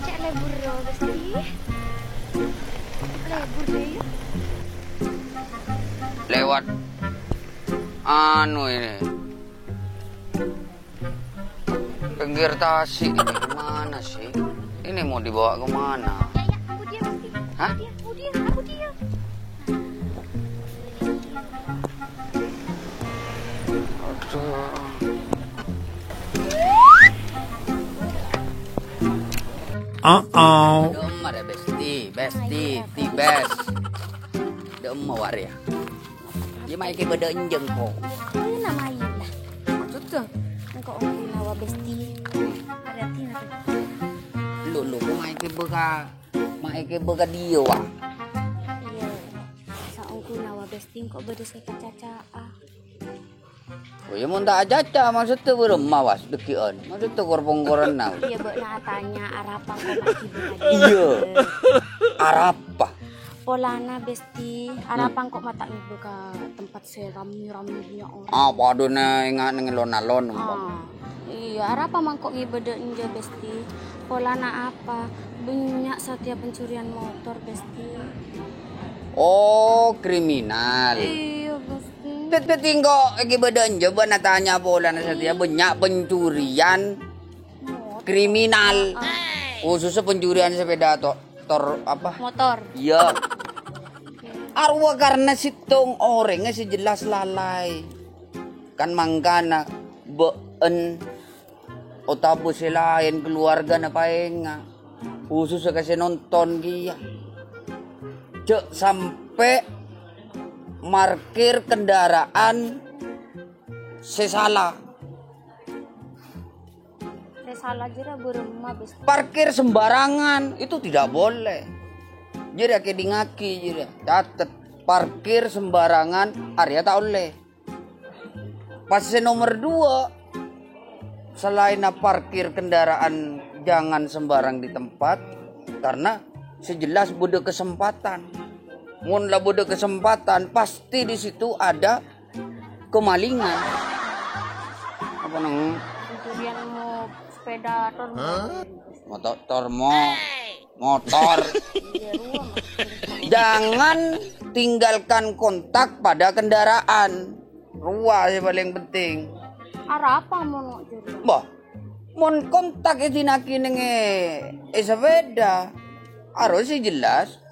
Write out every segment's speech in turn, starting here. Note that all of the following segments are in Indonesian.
Cek lebur dong, Besti. Lebur deh ya. Lewat ini pinggir Tasik ini gimana sih? Ini mau dibawa kemana? Ya, aku dia Besti. Hah? Aku dia. Aduh. Demar ya Besti, ti best. Demar waria. Dia mai ke beda enjeng kok. Ini nama Ayu lah. Maksudnya, engkau ongki nawa Besti. Hati-hati nanti. Lu mai ke bega dia wah. Iya. Sa ongki nawa Besti engkau beda saya caca. Oh ya mun tak aja maksudnya beremah was dekian. Maksudnya korpong-koran now. Iya, Mbak nah tanya arapang kau mati bukan. Iya. Arapa. Polana Besti, arapang kok mata ngibu ke tempat serami-rami punya orang. Apa aduna ingat ngelon-alon umpam. Iya, arapa mangkok ngibede inja Besti. Polana apa? Banyak setiap pencurian motor Besti. Oh, kriminal. Iya Besti. Tingko gibadan coba natanya polana satia banyak pencurian kriminal. Khususnya pencurian sepeda apa? Motor. Iya. Arwa karena sitong orangnya si jelas lalai. Kan mangkana been otabo lain keluarga na paenga. Khususnya kasi nonton dia. Cek sampai markir kendaraan sesala. Salah jera beremah Besti. Parkir sembarangan itu tidak boleh. Jadi ake dingaki jadi catet parkir sembarangan area tak boleh. Pas nomor 2 selain parkir kendaraan jangan sembarang di tempat karena sejelas bude kesempatan. Mun lah bude kesempatan pasti di situ ada kemalingan. Apa nang? Pencurian sepeda motor. Jangan tinggalkan kontak pada kendaraan. Ruah yang paling penting. Arapa mau jadi? Bah, mon kontak itinaki nenge sepeda harus sih jelas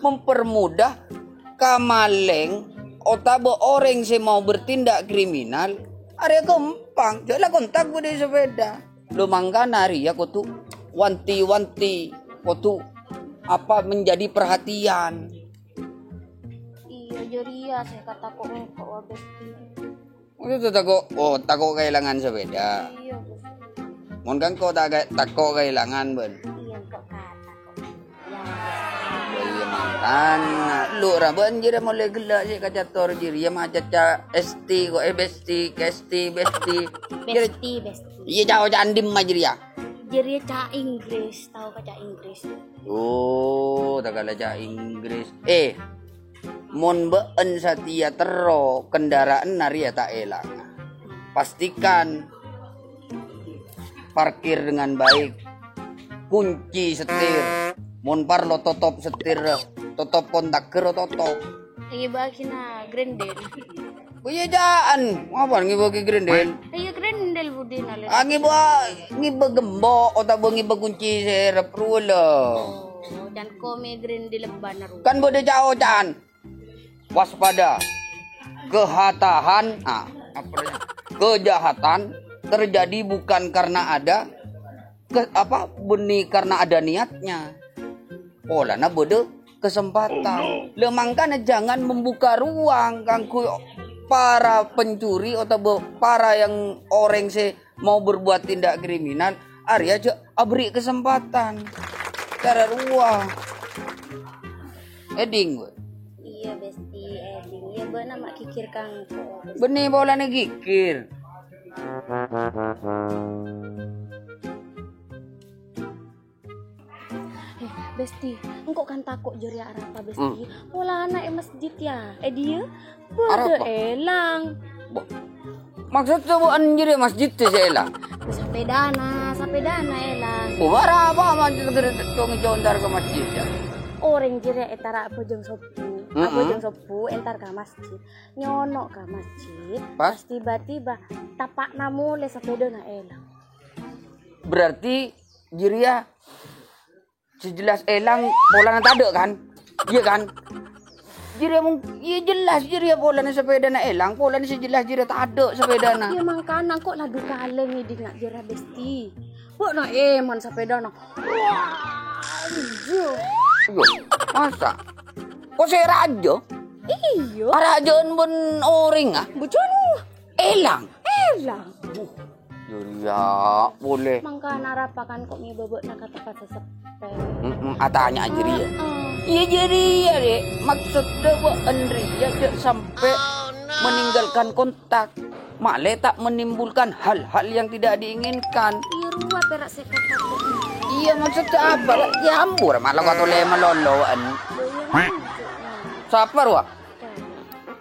mempermudah kamaleng otabo orang yang mau bertindak kriminal. Area gampang, jalan kontak gue di sepeda. Lo mangkana ria kau tuh wanti-wanti kau tuh apa menjadi perhatian. Iya jeria saya kata kok Besti. Itu takut kehilangan sepeda. Iya Besti. Mon kan kau takut kehilangan ben. Iya kok kata kok. Ya. Iya mantan. Lu raban jira mulai gelak sih kacator jiri ya macaca ST kok Besti. Besti. Iya jauh jandim majri ya. Jeria ca Inggris, tahu ka ca Inggris? Oh, tagala ca Inggris. Mon been satia tero kendaraan nari ya tak elang. Pastikan parkir dengan baik. Kunci setir. Mon parlo totop setir. Totop kontak kero totop. Iya bakina Grendel. Kuya jaan. Apa ngibagi grendel? Iya Grendel budi nale. Ngiba gembo o tabo ngiba kunci serap rulo. Oh, dan kome Grendel banar. Kan bode jao jaan. Waspada. Kejahatan terjadi bukan karena ada karena ada niatnya. Olah na bode kesempatan. Lemangkan jangan membuka ruang kangku para pencuri atau para yang orang mau berbuat tindak kriminal, Arya aja beri kesempatan. Cara ruang. Eding gue. Iya besti, eding. Iya benar mak kikir kangko. Benih bola gikir. Besti, engkau kan takut juri Arapa besti. Pola anak masjid ya. Dia Arapa? pada elang. Maksud coba anjir masjid tu saya elang. Sampai dana elang. Bara apa masjid tong jontar ke masjid ya. Orang jiri etara apa jeng sopu. Apa jeng sopu entar ke masjid. Nyonok ke masjid. Pas Tiba-tiba tapak namule sepeda na elang. berarti jiria sejelas elang pola tade kan? Iya kan? Jiria iya jelas jiria pola sepeda na elang, pola sejelas jiria tade sepeda na. Iya mangkana kok ladu kaleng ini ngak jira besti. Kok na eman sepeda na. Wah, Yo, masa? Kok saya raja? iyo. Rajaan pun orang ah? Buconu. Elang. Elang. Jiria boleh. Mangkana rapakan kok mi bebek na kata kata sepe. Atanya jiria. Iya jiria deh. Maksudnya Andrea dia sampai meninggalkan kontak. Malah tak menimbulkan hal-hal yang tidak diinginkan. Iya ruwa perak sekat kata. Iya maksudnya apa? Ya ambur malah kau toleh meloloan. Siapa ruah?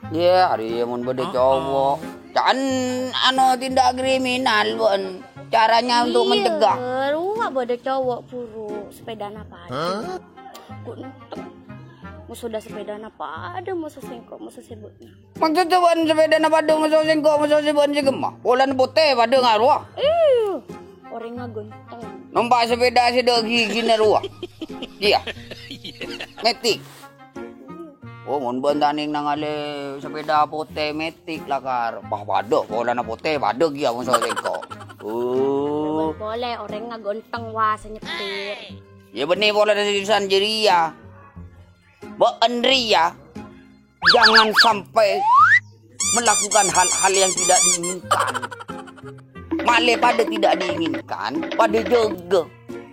Ya hari mun bade cowok. Jangan tindak kriminal buan. Caranya untuk mencegah. Iya ruwa bade cowok puru sepeda apa ada. Kok nenteng. Musuh sepeda apa ada musuh sengkok musuh sebutnya. Maksudnya buan sepeda na padung musuh sengkok musuh sebuan si gemah. Polan putih pada ngaruah. Iya. Orang ngagonteng. Numpak sepeda si degi gini ruah. Iya. Metik. Oh, mun bantaning nangale sepeda putih metik lakar. Bah badok pola na putih badok ya musuh sengkok. Oh. Boleh orang ngagonteng wah senyetir. Ya benih pola na jurusan jeria. Andrea jangan sampai melakukan hal-hal yang tidak diinginkan. Malah pada tidak diinginkan, pada jaga.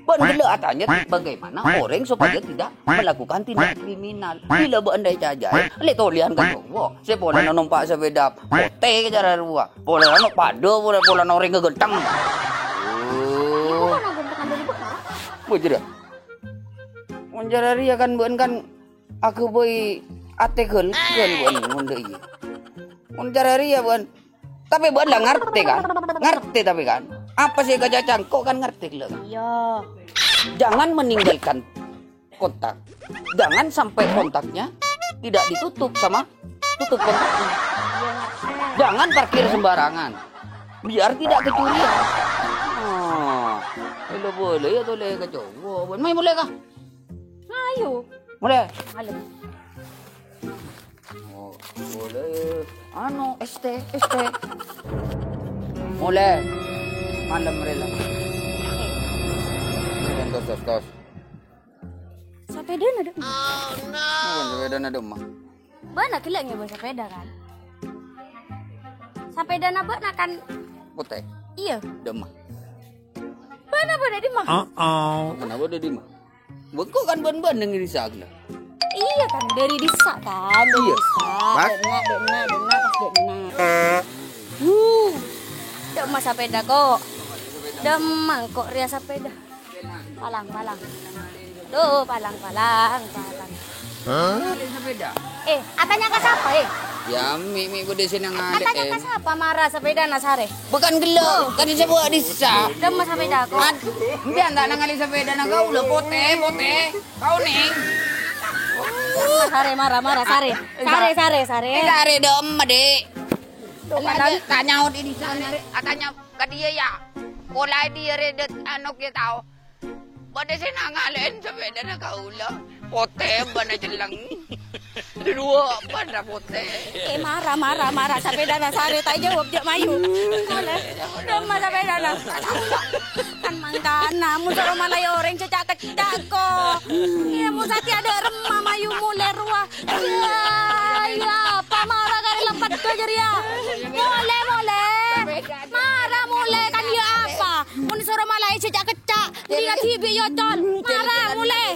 Benda atanya bagaimana orang supaya tidak melakukan tindak kriminal. Bila Andrea jajai, le tolian kan cowok. Saya pola numpak sepeda putih cara ruah. Pola nak pada pola orang ngegentang. Oh. Kok ngagonteng ada libut nah? Bujur. Menjarari akan bukan kan aku boy atekul kan buan munda iya. Menjarari ya buan. Tapi buan lah ngerti kan? Ngerti tapi kan. Apa sih kejacang? Kok kan ngerti lah kan? Iya. Jangan meninggalkan kontak. Jangan sampai kontaknya tidak ditutup sama tutup kontaknya. Jangan parkir sembarangan. Biar tidak kecurian. Oh, boleh ya boleh ke cowok. Main boleh kah? Ayo. Boleh. Alam. Oh, boleh. ST. Boleh. Malam rela. Tos. Sepeda ada. Oh no. Sepeda na mah. Bana kilangnya bawa sepeda kan. Sepeda na bana kan. Putih. Iya. Demah. Bana bana di mah. Kenapa ada di mah? Bengkok kan ban-ban dengan disagla. Iya kan dari desa kan. Dari Iya. desa. Dena pas dena. Dema sepeda kok. Demang kok ria sepeda. Palang. Duh, palang. Ada sepeda. Atanya ka siapa Ya, mi bude sini ngale. Atanya ka siapa marah sepeda na sare. Bukan gelo, kan saya buat disa. Dema sepeda kok. Biar tak nangali sepeda na kau lo pote. Kau ning. Sare marah sare. Sare dem dek. Tanya di sana, katanya ke dia ya. Pola dia redet anok ya tahu. Pada sini ngalen sepeda na kau lo. Pote bana jelang. Dua bana pote. Marah sepeda na sare tak jawab dia mayu. Boleh. Dema sepeda na. Kan mangkana musa malay orang cecak ko. Iya musa ti ada remah mayu mulai ruah. Ya, pamarah kali dapat tuh aja dia. Boleh. Marah mulai kan dia apa? Mun suruh malah sejak kecak. Dia TV yo con. Marah mulai.